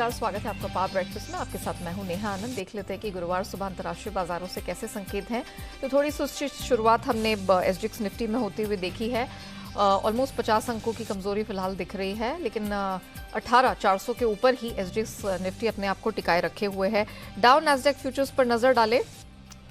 नमस्कार, स्वागत है आपका पावर ब्रेकफास्ट में। आपके साथ मैं हूं नेहा आनंद। देख लेते हैं कि गुरुवार सुबह अंतर्राष्ट्रीय बाजारों से कैसे संकेत हैं। तो थोड़ी सुस्ती शुरुआत हमने एसजीएक्स निफ्टी में होती हुई देखी है। ऑलमोस्ट 50 अंकों की कमजोरी फिलहाल दिख रही है, लेकिन 18,400 के ऊपर ही एसजीएक्स निफ्टी अपने आप को टिकाए रखे हुए है। डाउ नैस्डैक फ्यूचर्स पर नजर डालें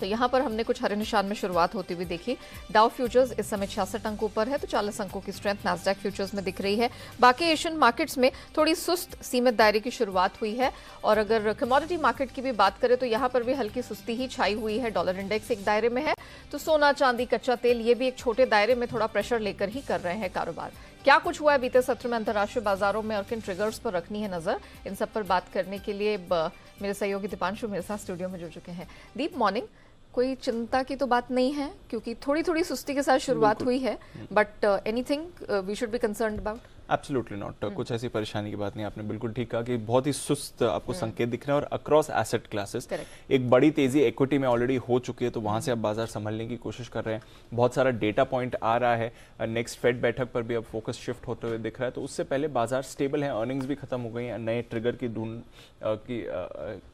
तो यहाँ पर हमने कुछ हरे निशान में शुरुआत होती हुई देखी। डाउ फ्यूचर्स इस समय 66 अंक ऊपर है, तो 40 अंकों की स्ट्रेंथ नैस्डैक फ्यूचर्स में दिख रही है। बाकी एशियन मार्केट्स में थोड़ी सुस्त सीमित दायरे की शुरुआत हुई है। और अगर कमोडिटी मार्केट की भी बात करें तो यहाँ पर भी हल्की सुस्ती ही छाई हुई है। डॉलर इंडेक्स एक दायरे में है, तो सोना, चांदी, कच्चा तेल ये भी एक छोटे दायरे में थोड़ा प्रेशर लेकर ही कर रहे हैं कारोबार। क्या कुछ हुआ है बीते सत्र में अंतर्राष्ट्रीय बाजारों में और किन ट्रिगर्स पर रखनी है नजर, इन सब पर बात करने के लिए मेरे सहयोगी दीपांशु मेरे साथ स्टूडियो में जुड़ चुके हैं। दीप, मॉर्निंग। कोई चिंता की तो बात नहीं है क्योंकि थोड़ी थोड़ी सुस्ती के साथ शुरुआत हुई है, but anything we should be concerned about? Absolutely not. कुछ ऐसी परेशानी की बात नहीं। आपने बिल्कुल ठीक कहा कि बहुत ही सुस्त आपको संकेत दिख रहे हैं और अक्रॉस एसेट क्लासेस एक बड़ी तेजी इक्विटी में ऑलरेडी हो चुकी है, तो वहां से अब बाजार संभलने की कोशिश कर रहे हैं। बहुत सारा डेटा पॉइंट आ रहा है, नेक्स्ट फेड बैठक पर भी अब फोकस शिफ्ट होते हुए दिख रहा है, तो उससे पहले बाजार स्टेबल है। अर्निंग्स भी खत्म हो गई हैं, नए ट्रिगर की ढूंढ की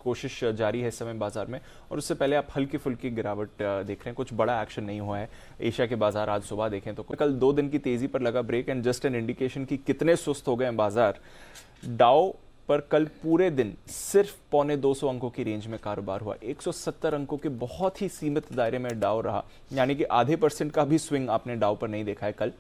कोशिश जारी है इस समय बाजार में, और उससे पहले आप हल्की फुल्की गिरावट देख रहे हैं। कुछ बड़ा एक्शन नहीं हुआ है। एशिया के बाजार आज सुबह देखें तो कल 2 दिन की तेजी पर लगा break, and just an indication की कितने सुस्त हो गए हैं बाजार। डाउ पर कल पूरे दिन सिर्फ 225 अंकों की रेंज में कारोबार हुआ। 170 अंकों के बहुत ही सीमित दायरे में डाउ रहा, यानी कि आधे % का भी स्विंग आपने डाउ पर नहीं देखा है कल।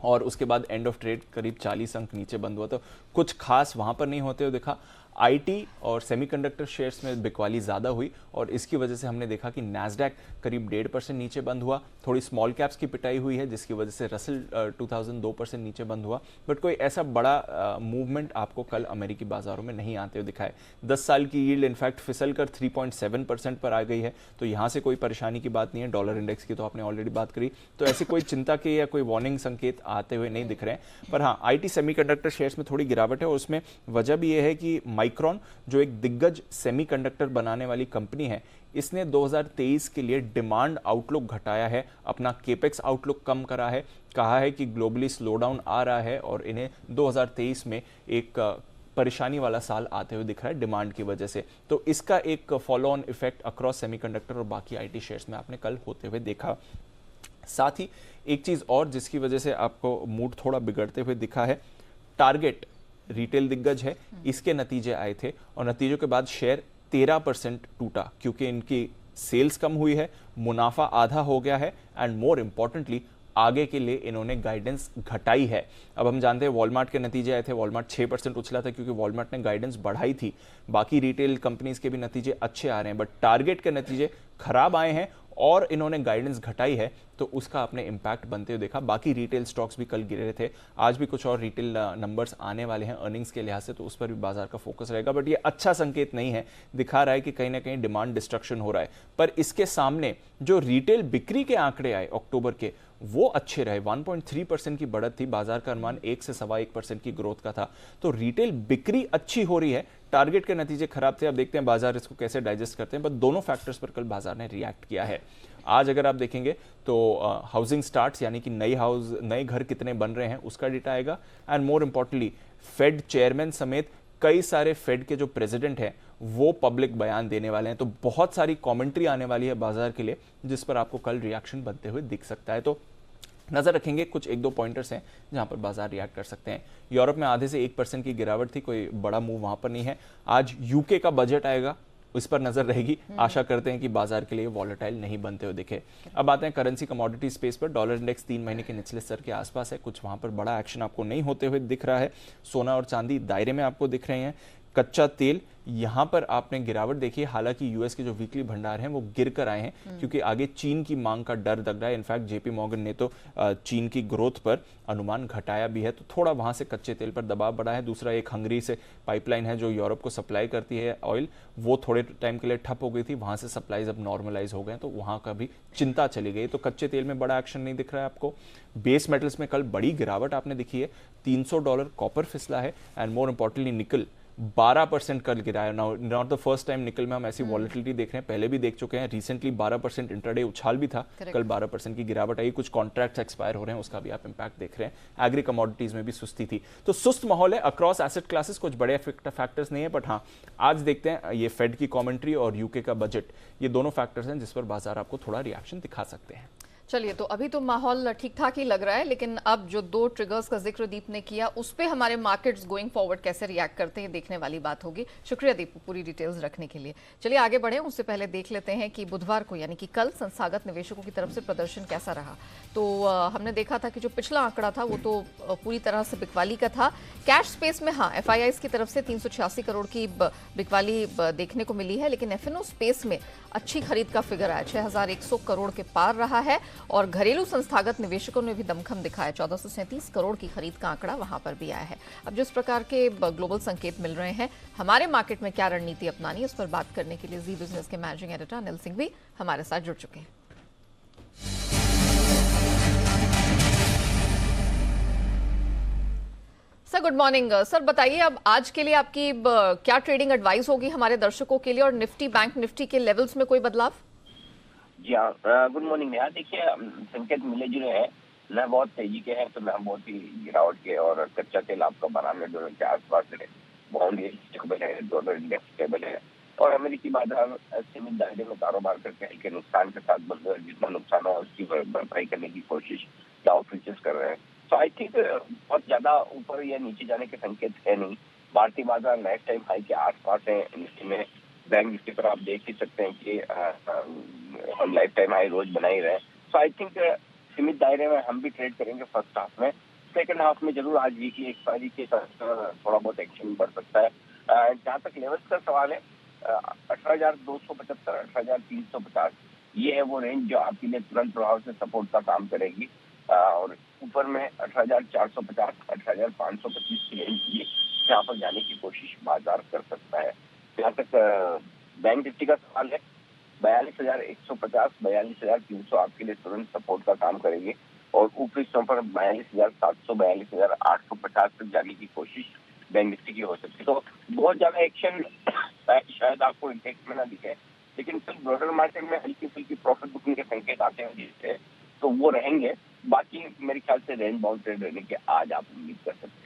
और उसके बाद एंड ऑफ ट्रेड करीब 40 अंक नीचे बंद हुआ, तो कुछ खास वहां पर नहीं होते हुए देखा। आईटी और सेमीकंडक्टर शेयर्स में बिकवाली ज़्यादा हुई, और इसकी वजह से हमने देखा कि नैस्डैक करीब 1.5% नीचे बंद हुआ। थोड़ी स्मॉल कैप्स की पिटाई हुई है, जिसकी वजह से रसल 2000 2% नीचे बंद हुआ, बट कोई ऐसा बड़ा मूवमेंट आपको कल अमेरिकी बाजारों में नहीं आते हुए दिखाए। 10 साल की यील्ड इनफैक्ट फिसल कर 3.7% पर आ गई है, तो यहाँ से कोई परेशानी की बात नहीं है। डॉलर इंडेक्स की तो आपने ऑलरेडी बात करी, तो ऐसी कोई चिंता के या कोई वार्निंग संकेत आते हुए नहीं दिख रहे हैं। पर हाँ, आईटी सेमीकंडक्टर शेयर्स में थोड़ी गिरावट है, और उसमें वजह भी यह है कि माइक्रॉन, जो एक दिग्गज सेमीकंडक्टर बनाने वाली कंपनी है, इसने 2023 के लिए डिमांड आउटलुक घटाया है, अपना केपेक्स आउटलुक कम करा है, कहा है कि ग्लोबली स्लोडाउन आ रहा है और इन्हें 2023 में एक परेशानी वाला साल आते हुए दिख रहा है डिमांड की वजह से। तो इसका एक follow on effect across semiconductor और बाकी आईटी शेयर्स में आपने कल होते हुए देखा। साथ ही एक चीज और जिसकी वजह से आपको मूड थोड़ा बिगड़ते हुए दिखा है, टारगेट रिटेल दिग्गज है, इसके नतीजे आए थे और नतीजों के बाद शेयर 13% टूटा, क्योंकि इनकी सेल्स कम हुई है, मुनाफा आधा हो गया है, एंड मोर इंपॉर्टेंटली आगे के लिए इन्होंने गाइडेंस घटाई है। अब हम जानते हैं वॉलमार्ट के नतीजे आए थे, वॉलमार्ट 6% उछला था क्योंकि वॉलमार्ट ने गाइडेंस बढ़ाई थी। बाकी रिटेल कंपनीज के भी नतीजे अच्छे आ रहे हैं, बट टारगेट के नतीजे खराब आए हैं और इन्होंने गाइडेंस घटाई है, तो उसका आपने इंपैक्ट बनते हुए देखा। बाकी रिटेल स्टॉक्स भी कल गिरे थे, आज भी कुछ और रिटेल नंबर्स आने वाले हैं अर्निंग्स के लिहाज से, तो उस पर भी बाजार का फोकस रहेगा। बट ये अच्छा संकेत नहीं है, दिखा रहा है कि कहीं ना कहीं डिमांड डिस्ट्रक्शन हो रहा है। पर इसके सामने जो रिटेल बिक्री के आंकड़े आए अक्टूबर के, वो अच्छे रहे। 1.3% की बढ़त थी, बाजार का अनुमान 1 से 1.25% की ग्रोथ का था, तो रिटेल बिक्री अच्छी हो रही है। टारगेट के नतीजे खराब थे, अब देखते हैं बाजार इसको कैसे डाइजेस्ट करते हैं। पर दोनों फैक्टर्स पर कल बाजार ने रिएक्ट किया है। आज अगर आप देखेंगे तो हाउसिंग स्टार्ट्स, यानी कि नए घर कितने बन रहे हैं, उसका डेटा आएगा, and more importantly Fed chairman समेत कई सारे फेड के जो प्रेसिडेंट हैं वो पब्लिक बयान देने वाले हैं, तो बहुत सारी कमेंट्री आने वाली है बाजार के लिए, जिस पर आपको कल रिएक्शन बनते हुए दिख सकता है। तो नजर रखेंगे, कुछ 1-2 पॉइंटर्स हैं जहां पर बाजार रिएक्ट कर सकते हैं। यूरोप में आधे से 1% की गिरावट थी, कोई बड़ा मूव वहां पर नहीं है। आज यूके का बजट आएगा, इस पर नजर रहेगी। आशा करते हैं कि बाजार के लिए वॉलेटाइल नहीं बनते हुए दिखे। अब आते हैं करेंसी कमोडिटी स्पेस पर। डॉलर इंडेक्स 3 महीने के निचले स्तर के आसपास है, कुछ वहां पर बड़ा एक्शन आपको नहीं होते हुए दिख रहा है। सोना और चांदी दायरे में आपको दिख रहे हैं। कच्चा तेल, यहां पर आपने गिरावट देखी है, हालांकि यूएस के जो वीकली भंडार हैं वो गिर कर आए हैं, क्योंकि आगे चीन की मांग का डर लग रहा है। इनफैक्ट जेपी मॉर्गन ने तो चीन की ग्रोथ पर अनुमान घटाया भी है, तो थोड़ा वहां से कच्चे तेल पर दबाव बढ़ा है। दूसरा, एक हंगरी से पाइपलाइन है जो यूरोप को सप्लाई करती है ऑयल, वो थोड़े टाइम के लिए ठप हो गई थी, वहां से सप्लाईज अब नॉर्मलाइज हो गए, तो वहां का भी चिंता चली गई। तो कच्चे तेल में बड़ा एक्शन नहीं दिख रहा है आपको। बेस मेटल्स में कल बड़ी गिरावट आपने दिखी है, $300 कॉपर फिसला है, एंड मोर इंपॉर्टेंटली निकल 12% कल गिरा है। नॉट द फर्स्ट टाइम निकल में हम ऐसी वॉलेटिलिटी देख रहे हैं, पहले भी देख चुके हैं। रिसेंटली 12% इंट्राडे उछाल भी था, कल 12% की गिरावट आई। कुछ कॉन्ट्रैक्ट्स एक्सपायर हो रहे हैं, उसका भी आप इंपैक्ट देख रहे हैं। एग्री कमोडिटीज में भी सुस्ती थी, तो सुस्त माहौल है अक्रॉस एसेट क्लासेस। कुछ बड़े फैक्टर्स नहीं है, बट हाँ आज देखते हैं ये फेड की कमेंट्री और यूके का बजट, ये दोनों फैक्टर्स हैं जिस पर बाजार आपको थोड़ा रिएक्शन दिखा सकते हैं। चलिए, तो अभी तो माहौल ठीक ठाक ही लग रहा है, लेकिन अब जो 2 ट्रिगर्स का जिक्र दीप ने किया उस पे हमारे मार्केट्स गोइंग फॉरवर्ड कैसे रिएक्ट करते हैं, देखने वाली बात होगी। शुक्रिया दीप पूरी डिटेल्स रखने के लिए। चलिए आगे बढ़े, उससे पहले देख लेते हैं कि बुधवार को यानी कि कल संस्थागत निवेशकों की तरफ से प्रदर्शन कैसा रहा। तो हमने देखा था कि जो पिछला आंकड़ा था वो तो पूरी तरह से बिकवाली का था। कैश स्पेस में हाँ FIIs की तरफ से 386 करोड़ की बिकवाली देखने को मिली है, लेकिन FNO स्पेस में अच्छी खरीद का फिगर आया, 6100 करोड़ के पार रहा है। और घरेलू संस्थागत निवेशकों ने भी दमखम दिखाया, 1437 करोड़ की खरीद का आंकड़ा वहां पर भी आया है। अब जिस प्रकार के ग्लोबल संकेत मिल रहे हैं, हमारे मार्केट में क्या रणनीति अपनानी, इस पर बात करने के लिए जी बिजनेस के मैनेजिंग एडिटर अनिल सिंह भी हमारे साथ जुड़ चुके हैं। Sir good morning. सर बताइए, अब आज के लिए आपकी क्या ट्रेडिंग एडवाइस होगी हमारे दर्शकों के लिए, और निफ्टी बैंक निफ्टी के लेवल्स में कोई बदलाव? जी हाँ, गुड मॉर्निंग। यहाँ देखिए संकेत मिले जुले हैं, न बहुत तेजी के हैं तो न बहुत ही गिरावट के, और कच्चा तेल आपका $92 के आसपास है। बॉन्ड स्टेबल है, डॉलर इंडेक्स स्टेबल है, और अमेरिकी बाजार सीमित दायरे में कारोबार करके हल्के नुकसान के साथ बंद है। जितना नुकसान हो उसकी भरपाई करने की कोशिश डाउ फ्यूचर्स कर रहे हैं। तो आई थिंक बहुत ज्यादा ऊपर या नीचे जाने के संकेत है नहीं। भारतीय बाजार लाइफ टाइम हाई के आसपास है। निफ्टी में, बैंक निफ्टी पर आप देख ही सकते हैं कि हम लाइफ टाइम हाई रोज बना ही रहे। सो आई थिंक सीमित दायरे में हम भी ट्रेड करेंगे फर्स्ट हाफ में। सेकंड हाफ में जरूर आज वीकली एक्सपायरी के साथ थोड़ा बहुत एक्शन बढ़ सकता है। जहाँ तक लेवल्स का सवाल है, 18,275, 18,350 ये है वो रेंज जो आपके लिए तुरंत प्रभाव से सपोर्ट का काम करेगी। और ऊपर में 18,450, 18,525 की रेंज भी यहाँ पर जाने की कोशिश बाजार कर सकता है। जहाँ तक बैंक निफ्टी का सवाल है, 42,150, 42,300 आपके लिए तुरंत सपोर्ट का काम करेगी, और ऊपरी हिस्सों पर 42,700, 42,850 तक जाने की कोशिश बैंक निफ्टी की हो सकती है। तो बहुत ज्यादा एक्शन शायद आपको इंडेक्स में ना दिखे, लेकिन फिर ब्रॉडर मार्केट में हल्की फुल्की प्रॉफिट बुकिंग के संकेत आते हैं जिससे, तो वो रहेंगे। बाकी मेरे ख्याल से रेंज बाउंड ट्रेड रहने के आज आप उम्मीद कर सकते हैं।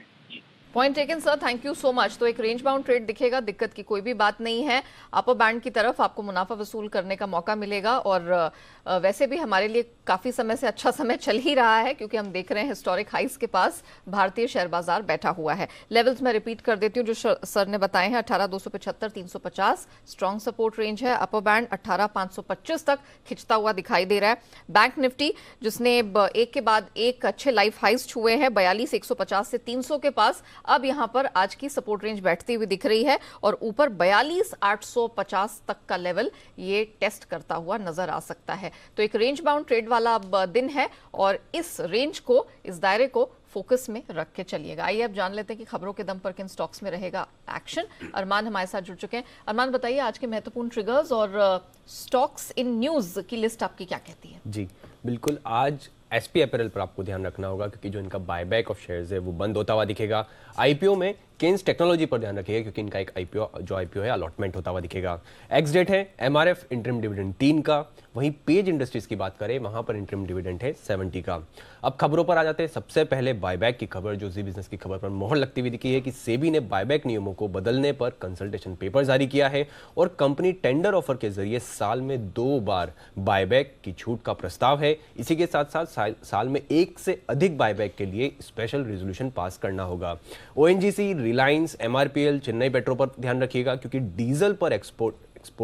Point taken sir, thank you so much. तो एक रेंज बाउंड ट्रेड दिखेगा, दिक्कत की कोई भी बात नहीं है। अपर बैंड की तरफ आपको मुनाफा वसूल करने का मौका मिलेगा, और वैसे भी हमारे लिए काफी समय से अच्छा समय चल ही रहा है, क्योंकि हम देख रहे हैं हिस्टोरिक हाइस के पास भारतीय शेयर बाजार बैठा हुआ है। लेवल्स मैं रिपीट कर देती हूँ जो सर ने बताए हैं, 18,275, 350 स्ट्रॉन्ग सपोर्ट रेंज है। अपर बैंड 18,525 तक खिंचता हुआ दिखाई दे रहा है। बैंक निफ्टी जिसने एक के बाद एक अच्छे लाइफ हाइस छुए हैं, 42,150 से 300 के पास, अब यहां पर आज की सपोर्ट रेंज बैठती हुई दिख रही है, और ऊपर 42,850 तक का लेवल ये टेस्ट करता हुआ नजर आ सकता है। तो एक रेंज बाउंड ट्रेड वाला दिन है, और इस रेंज को, इस दायरे को फोकस में रख के चलिएगा। आइए अब जान लेते हैं कि खबरों के दम पर किन स्टॉक्स में रहेगा एक्शन। अरमान हमारे साथ जुड़ चुके हैं। अरमान बताइए, आज के महत्वपूर्ण ट्रिगर्स और स्टॉक्स इन न्यूज की लिस्ट आपकी क्या कहती है? जी बिल्कुल, आज SP अपैरल पर आपको ध्यान रखना होगा, क्योंकि जो इनका बायबैक ऑफ शेयर्स है वो बंद होता हुआ दिखेगा। IPO में केन्स टेक्नोलॉजी पर ध्यान रखिएगा, क्योंकि इनका एक IPO है अलॉटमेंट होता हुआ दिखेगा। एक्स डेट है MRF इंटरिम डिविडेंड 3 का। वहीं पेज इंडस्ट्रीज की बात करें, वहां पर इंटरिम डिविडेंड है 70 का। अब खबरों पर आ जाते हैं। सबसे पहले बायबैक की खबर, जो जी बिजनेस की खबर पर मोहर लगती हुई दिखी है कि सेबी ने बायबैक नियमों को बदलने पर कंसल्टेशन पेपर जारी किया है, और कंपनी टेंडर ऑफर के जरिए साल में 2 बार बायबैक की छूट का प्रस्ताव है। इसी के साथ साथ साल में 1 से अधिक बायबैक के लिए स्पेशल रेजोल्यूशन पास करना होगा। ONGC, Reliance, MRPL, Chennai petro पर ध्यान रखिएगा, क्योंकि डीजल पर एक्सपोर्ट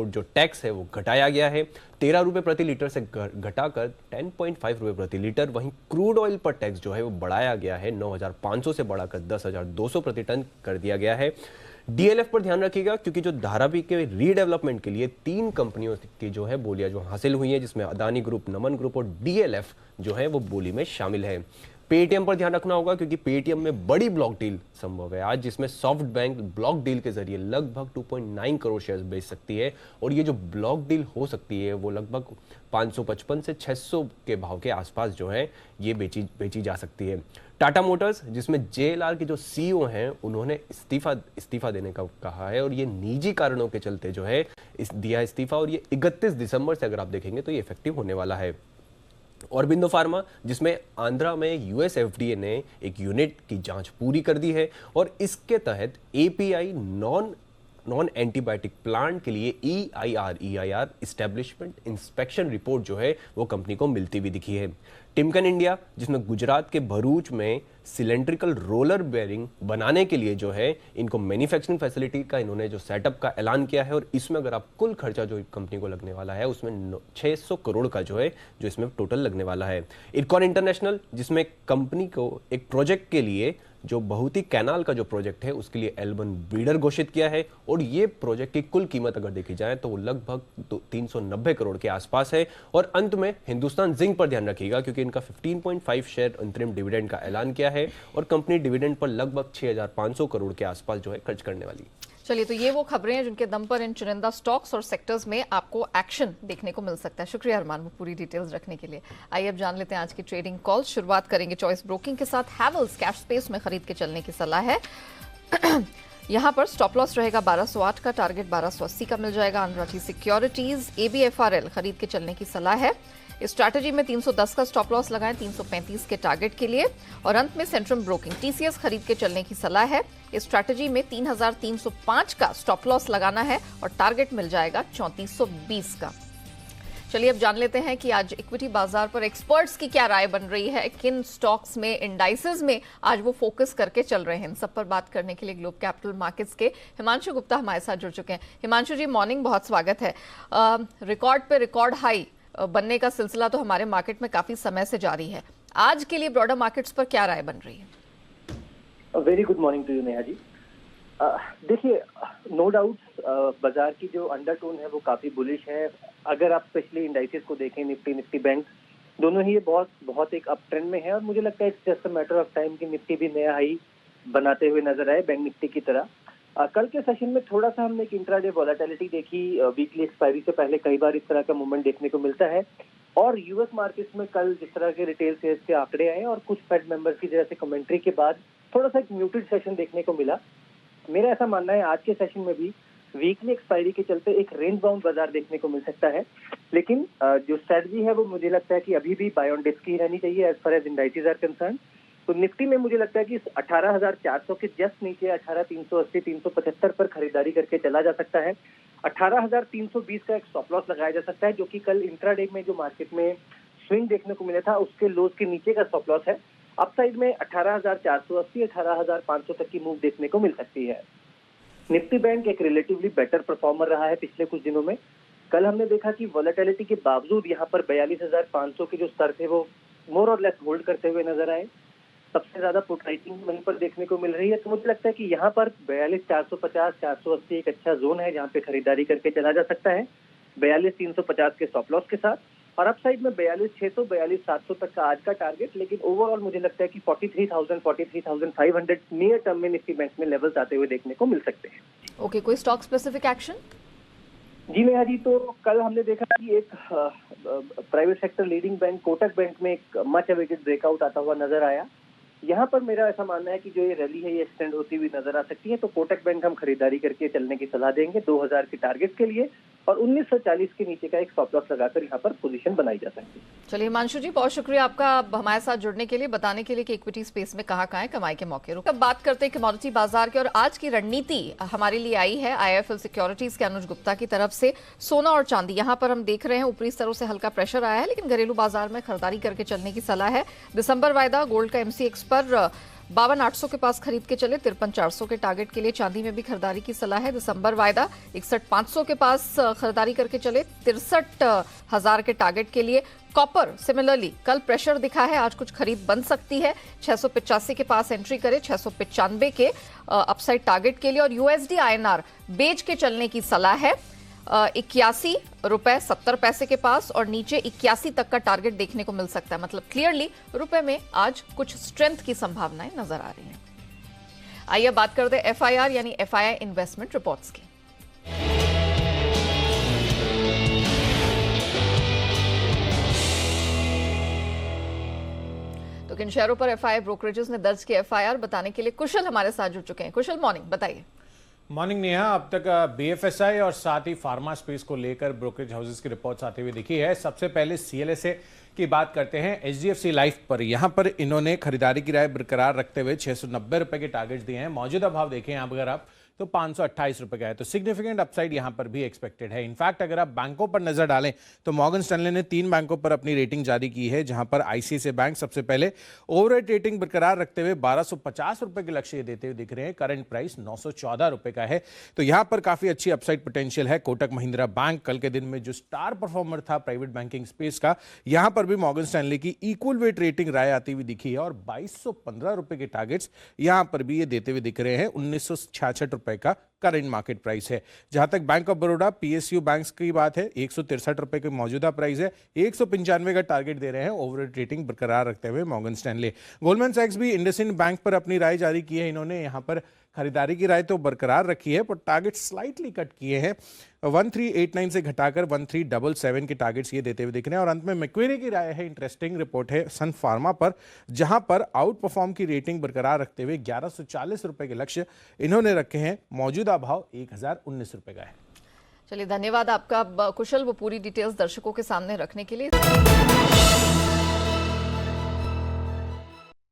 जो टैक्स है वो घटाया गया है, 13 रुपए प्रति लीटर से घटाकर 10.5 रुपए प्रति लीटर। वहीं क्रूड ऑयल पर टैक्स जो है वो बढ़ाया गया है, 9,500 से बढ़ाकर 10,200 प्रति टन कर दिया गया है। DLF पर ध्यान रखिएगा, क्योंकि जो धारावी के रीडेवलपमेंट के लिए 3 कंपनियों की जो है बोलियां जो हासिल हुई है, जिसमें अदानी ग्रुप, नमन ग्रुप और DLF जो है वो बोली में शामिल है। पेटीएम पर ध्यान रखना होगा क्योंकि पेटीएम में बड़ी ब्लॉक डील संभव है आज, जिसमें सॉफ्ट बैंक ब्लॉक डील के जरिए लगभग 2.9 करोड़ शेयर्स बेच सकती है और ये जो ब्लॉक डील हो सकती है वो लगभग 555 से 600 के भाव के आसपास जो है ये बेची जा सकती है। टाटा मोटर्स, जिसमें जेएलआर के जो सीईओ हैं उन्होंने इस्तीफा देने का कहा है और ये निजी कारणों के चलते जो है दिया इस्तीफा और ये 31 दिसंबर से अगर आप देखेंगे तो ये इफेक्टिव होने वाला है। ऑरबिंदो फार्मा, जिसमें आंध्रा में यूएस एफडीए ने एक यूनिट की जांच पूरी कर दी है और इसके तहत एपीआई नॉन एंटीबायोटिक प्लांट के लिए EIR इस्टेब्लिशमेंट इंस्पेक्शन रिपोर्ट जो है वो कंपनी को मिलती हुई दिखी है। टिमकन इंडिया, जिसमें गुजरात के भरूच में सिलेंड्रिकल रोलर बेयरिंग बनाने के लिए जो है इनको मैन्युफैक्चरिंग फैसिलिटी का इन्होंने जो सेटअप का ऐलान किया है और इसमें अगर आप कुल खर्चा जो कंपनी को लगने वाला है उसमें 600 करोड़ का जो है जो इसमें टोटल लगने वाला है। इरकॉन इंटरनेशनल, जिसमें कंपनी को एक प्रोजेक्ट के लिए जो बहुती कैनाल का जो प्रोजेक्ट है उसके लिए L1 बीडर घोषित किया है और ये प्रोजेक्ट की कुल कीमत अगर देखी जाए तो वो लगभग 390 करोड़ के आसपास है। और अंत में हिंदुस्तान जिंक पर ध्यान रखिएगा क्योंकि इनका 15.5 शेयर अंतरिम डिविडेंड का ऐलान किया है और कंपनी डिविडेंड पर लगभग 6500 करोड़ के आसपास जो है खर्च करने वाली है। चलिए, तो ये वो खबरें हैं जिनके दम पर इन चुनिंदा स्टॉक्स और सेक्टर्स में आपको एक्शन देखने को मिल सकता है। शुक्रिया अरमान, वो पूरी डिटेल्स रखने के लिए। आइए अब जान लेते हैं आज की ट्रेडिंग कॉल। शुरुआत करेंगे चॉइस ब्रोकिंग के साथ। हैवेल्स कैश स्पेस में खरीद के चलने की सलाह है। यहां पर स्टॉप लॉस रहेगा 1208 का, टारगेट 1280 का मिल जाएगा। अनुराची सिक्योरिटीज ABFRL खरीद के चलने की सलाह है। इस स्ट्रैटेजी में 310 का स्टॉप लॉस लगाएं 335 के टारगेट के लिए। और अंत में सेंट्रम ब्रोकिंग TCS खरीद के चलने की सलाह है। इस स्ट्रैटेजी में 3305 का स्टॉप लॉस लगाना है और टारगेट मिल जाएगा 3420 का। चलिए अब जान लेते हैं कि आज इक्विटी बाजार पर एक्सपर्ट्स की क्या राय बन रही है, किन स्टॉक्स में, इंडाइसेस में आज वो फोकस करके चल रहे हैं। इन सब पर बात करने के लिए ग्लोब कैपिटल मार्केट्स के हिमांशु गुप्ता हमारे साथ जुड़ चुके हैं। हिमांशु जी, मॉर्निंग, बहुत स्वागत है। रिकॉर्ड पे रिकॉर्ड हाई बनने का सिलसिला तो हमारे मार्केट में काफी समय से जारी है। आज के लिए ब्रॉडर मार्केट्स पर क्या राय बन रही है? Very good morning to you Neha ji. देखिए, नो डाउट बाजार की जो अंडरटोन है वो काफी बुलिश है। अगर आप स्पेशली इंडाइसेस को देखें, निफ्टी बैंक दोनों ही बहुत एक अप ट्रेंड में है और मुझे लगता है it's just a matter of time कि निफ्टी भी नया हाई बनाते हुए नजर आए बैंक निफ्टी की तरह। कल के सेशन में थोड़ा सा हमने एक इंट्राडे वॉलेटिलिटी देखी। वीकली एक्सपायरी से पहले कई बार इस तरह का मूवमेंट देखने को मिलता है और यूएस मार्केट्स में कल जिस तरह के रिटेल सेल्स के आंकड़े आए और कुछ फेड मेंबर्स की जैसे कमेंट्री के बाद थोड़ा सा एक म्यूटेड सेशन देखने को मिला। मेरा ऐसा मानना है आज के सेशन में भी वीकली एक्सपायरी के चलते एक रेंज बाउंड बाजार देखने को मिल सकता है, लेकिन जो स्ट्रेटजी है वो मुझे लगता है कि अभी भी बाय ऑन डिप्स की रहनी चाहिए as far as indices are concern. तो निफ्टी में मुझे लगता है कि 18,400 के जस्ट नीचे 18,380 375 पर खरीदारी करके चला जा सकता है। 18,320 का एक स्टॉप लॉस लगाया जा सकता है जो कि कल इंट्राडे में जो मार्केट में स्विंग देखने को मिला था उसके लोज के नीचे का स्टॉप लॉस है। अपसाइड में 18,480 18,500 तक की मूव देखने को मिल सकती है। निफ्टी बैंक एक रिलेटिवली बेटर परफॉर्मर रहा है पिछले कुछ दिनों में। कल हमने देखा कि वॉलेटिलिटी के बावजूद यहाँ पर 42,500 के जो स्तर थे वो मोर और लेस होल्ड करते हुए नजर आए। सबसे ज्यादा पुट राइटिंग वहीं पर देखने को मिल रही है, तो मुझे लगता है कि यहाँ पर 42,450 480 एक अच्छा जोन है जहाँ पे खरीदारी करके चला जा सकता है 42,350 के स्टॉप लॉस के साथ। और अपसाइड में 42,600 42,700 तक का आज का टारगेट। लेकिन ओवरऑल मुझे लगता है कि 43,000 43,500 नियर टर्म में निफ्टी बैंक में लेवल्स आते हुए देखने को मिल सकते हैं। ओके, कोई स्टॉक स्पेसिफिक एक्शन? जी नेहा जी, तो कल हमने देखा कि एक private sector leading bank Kotak bank में एक मच अवेटेड ब्रेकआउट आता हुआ नजर आया। यहाँ पर मेरा ऐसा मानना है कि जो ये रैली है ये एक्सटेंड होती हुई नजर आ सकती है, तो कोटक बैंक हम खरीदारी करके चलने की सलाह देंगे 2000 के टारगेट के लिए और 1940 के नीचे का एक स्टॉप लॉस लगाकर यहाँ पर पोजीशन बनाई जा सकती है। चलिए हिमांशु जी, बहुत शुक्रिया आपका हमारे साथ जुड़ने के लिए, बताने के लिए कि इक्विटी स्पेस में कहाँ है कमाई के मौके। अब बात करते हैं कमोडिटी बाजार के और आज की रणनीति हमारे लिए आई है IIFL सिक्योरिटीज के अनुज गुप्ता की तरफ से। सोना और चांदी यहाँ पर हम देख रहे हैं ऊपरी स्तरों से हल्का प्रेशर आया है, लेकिन घरेलू बाजार में खरीदारी करके चलने की सलाह है। दिसंबर वायदा गोल्ड का MCX पर 52,800 के पास खरीद के चले 53,400 के टारगेट के लिए। चांदी में भी खरीदारी की सलाह है। दिसंबर वायदा 61,500 के पास खरीदारी करके चले 63,000 के टारगेट के लिए। कॉपर सिमिलरली कल प्रेशर दिखा है, आज कुछ खरीद बन सकती है। 685 के पास एंट्री करे 695 के अपसाइड टारगेट के लिए। और USD INR बेच के चलने की सलाह है। ₹81.70 के पास और नीचे 81 तक का टारगेट देखने को मिल सकता है। मतलब क्लियरली रुपए में आज कुछ स्ट्रेंथ की संभावनाएं नजर आ रही हैं। आइए बात करते हैं FIR यानी FII इन्वेस्टमेंट रिपोर्ट्स की। तो किन शेयरों पर FII ब्रोकरेजेस ने दर्ज किया FIR बताने के लिए कुशल हमारे साथ जुड़ चुके हैं। कुशल, मॉर्निंग, बताइए। मॉर्निंग नेहा। अब तक BFSI और साथ ही फार्मा स्पेस को लेकर ब्रोकरेज हाउसेस की रिपोर्ट्स आते हुए दिखी है। सबसे पहले CLSA की बात करते हैं। HDFC लाइफ पर यहां पर इन्होंने खरीदारी की राय बरकरार रखते हुए 690 रुपए के टारगेट दिए हैं। मौजूदा भाव देखें यहाँ अगर आप तो 528 रुपए का है, तो सिग्निफिकेंट अपसाइड यहां पर भी एक्सपेक्टेड है। इनफैक्ट अगर आप बैंकों पर नजर डालें तो मॉर्गन स्टैनले ने 3 बैंकों पर अपनी रेटिंग जारी की है, जहां पर ICICI बैंक सबसे पहले ओवरहेड रेटिंग बरकरार रखते हुए 1250 रुपए के लक्ष्य देते हुए दिख रहे हैं। करंट प्राइस 914 रुपए का है, तो यहां पर काफी अच्छी अपसाइड पोटेंशियल है। कोटक महिंद्रा बैंक कल के दिन में जो स्टार परफॉर्मर था प्राइवेट बैंकिंग स्पेस का, यहां पर भी मॉर्गन स्टैनले की इक्वल वेट रेटिंग राय आती हुई दिखी है और 2215 रुपए के टारगेट्स यहां पर भी ये देते हुए दिख रहे हैं। 1966 रुपए का करंट मार्केट प्राइस है। जहां तक bank of Baroda PSU banks की बात है, 163 रुपए की मौजूदा प्राइस है, 195 का टारगेट दे रहे हैं। ओवरहेड रेटिंग बरकरार रखते हुए मॉर्गन स्टैनले। गोल्डमैन सैक्स भी इंडसइंड बैंक पर अपनी राय जारी की है। इन्होंने यहां पर खरीदारी की राय तो बरकरार रखी है, पर टारगेट स्लाइटली कट किए हैं। 1389 से घटाकर 1377 के टारगेट्स ये देते हुए दिख रहे हैं। और अंत में मैक्वेरी की राय है। इंटरेस्टिंग रिपोर्ट है सन फार्मा पर, जहां पर आउट परफॉर्म की रेटिंग बरकरार रखते हुए 1140 रुपए के लक्ष्य इन्होंने रखे हैं। मौजूदा भाव 1019 रुपए का है। चलिए, धन्यवाद आपका कुशल, वो पूरी डिटेल्स दर्शकों के सामने रखने के लिए।